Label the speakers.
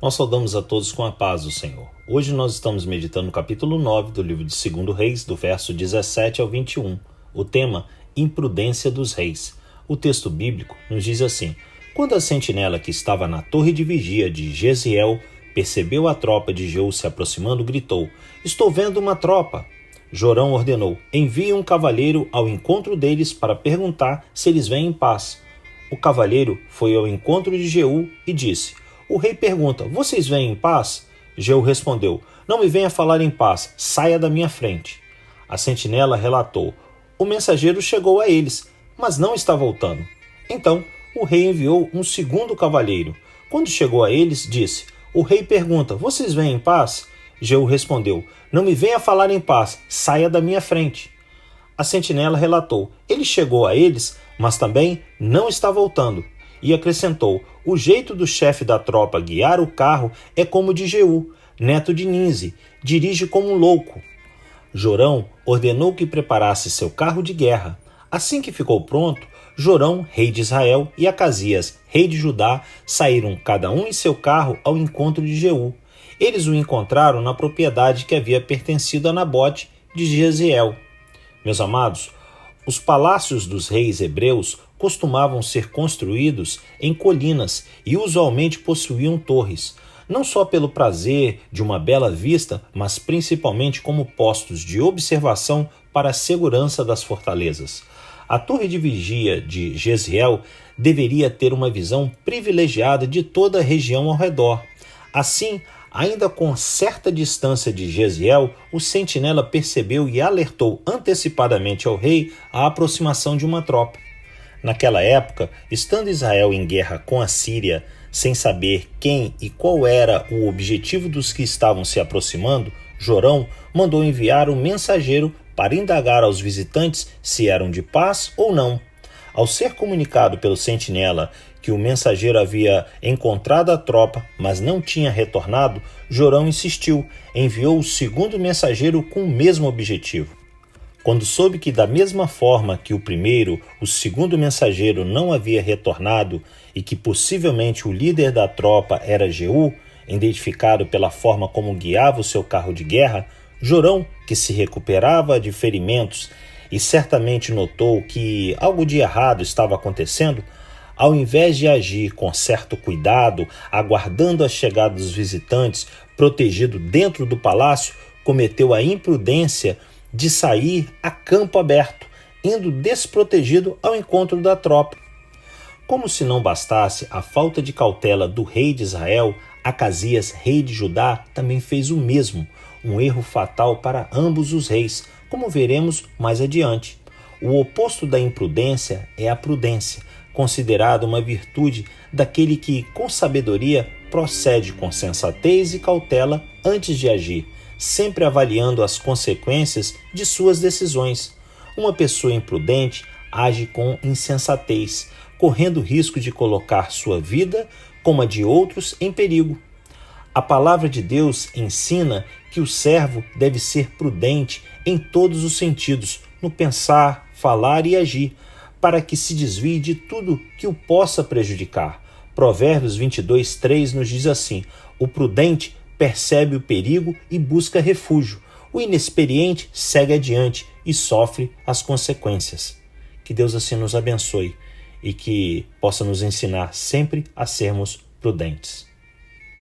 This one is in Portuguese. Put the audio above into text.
Speaker 1: Nós saudamos a todos com a paz do Senhor. Hoje nós estamos meditando no capítulo 9 do livro de 2 Reis, do verso 17 ao 21. O tema, imprudência dos reis. O texto bíblico nos diz assim: quando a sentinela que estava na torre de vigia de Jezreel percebeu a tropa de Jeú se aproximando, gritou: estou vendo uma tropa. Jorão ordenou: envie um cavaleiro ao encontro deles para perguntar se eles vêm em paz. O cavaleiro foi ao encontro de Jeú e disse: o rei pergunta: vocês vêm em paz? Jeú respondeu: não me venha falar em paz, saia da minha frente. A sentinela relatou: o mensageiro chegou a eles, mas não está voltando. Então o rei enviou um segundo cavaleiro. Quando chegou a eles, disse: o rei pergunta: vocês vêm em paz? Jeú respondeu: não me venha falar em paz, saia da minha frente. A sentinela relatou: ele chegou a eles, mas também não está voltando. E acrescentou: o jeito do chefe da tropa guiar o carro é como o de Jeú, neto de Ninzi, dirige como um louco. Jorão ordenou que preparasse seu carro de guerra. Assim que ficou pronto, Jorão, rei de Israel, e Acasias, rei de Judá, saíram cada um em seu carro ao encontro de Jeú. Eles o encontraram na propriedade que havia pertencido a Nabote de Jezreel. Meus amados, os palácios dos reis hebreus costumavam ser construídos em colinas e usualmente possuíam torres, não só pelo prazer de uma bela vista, mas principalmente como postos de observação para a segurança das fortalezas. A torre de vigia de Jezreel deveria ter uma visão privilegiada de toda a região ao redor. Assim, ainda com certa distância de Jezreel, o sentinela percebeu e alertou antecipadamente ao rei a aproximação de uma tropa. Naquela época, estando Israel em guerra com a Síria, sem saber quem e qual era o objetivo dos que estavam se aproximando, Jorão mandou enviar um mensageiro para indagar aos visitantes se eram de paz ou não. Ao ser comunicado pelo sentinela que o mensageiro havia encontrado a tropa, mas não tinha retornado, Jorão insistiu, enviou o segundo mensageiro com o mesmo objetivo. Quando soube que, da mesma forma que o primeiro, o segundo mensageiro não havia retornado e que possivelmente o líder da tropa era Jeú, identificado pela forma como guiava o seu carro de guerra, Jorão, que se recuperava de ferimentos e certamente notou que algo de errado estava acontecendo, ao invés de agir com certo cuidado, aguardando a chegada dos visitantes, protegido dentro do palácio, cometeu a imprudência de sair a campo aberto, indo desprotegido ao encontro da tropa. Como se não bastasse a falta de cautela do rei de Israel, Acasias, rei de Judá, também fez o mesmo, um erro fatal para ambos os reis, como veremos mais adiante. O oposto da imprudência é a prudência, considerada uma virtude daquele que, com sabedoria, procede com sensatez e cautela antes de agir, sempre avaliando as consequências de suas decisões. Uma pessoa imprudente age com insensatez, correndo o risco de colocar sua vida, como a de outros, em perigo. A palavra de Deus ensina que o servo deve ser prudente em todos os sentidos, no pensar, falar e agir, para que se desvie de tudo que o possa prejudicar. Provérbios 22:3 nos diz assim: o prudente percebe o perigo e busca refúgio. O inexperiente segue adiante e sofre as consequências. Que Deus assim nos abençoe e que possa nos ensinar sempre a sermos prudentes.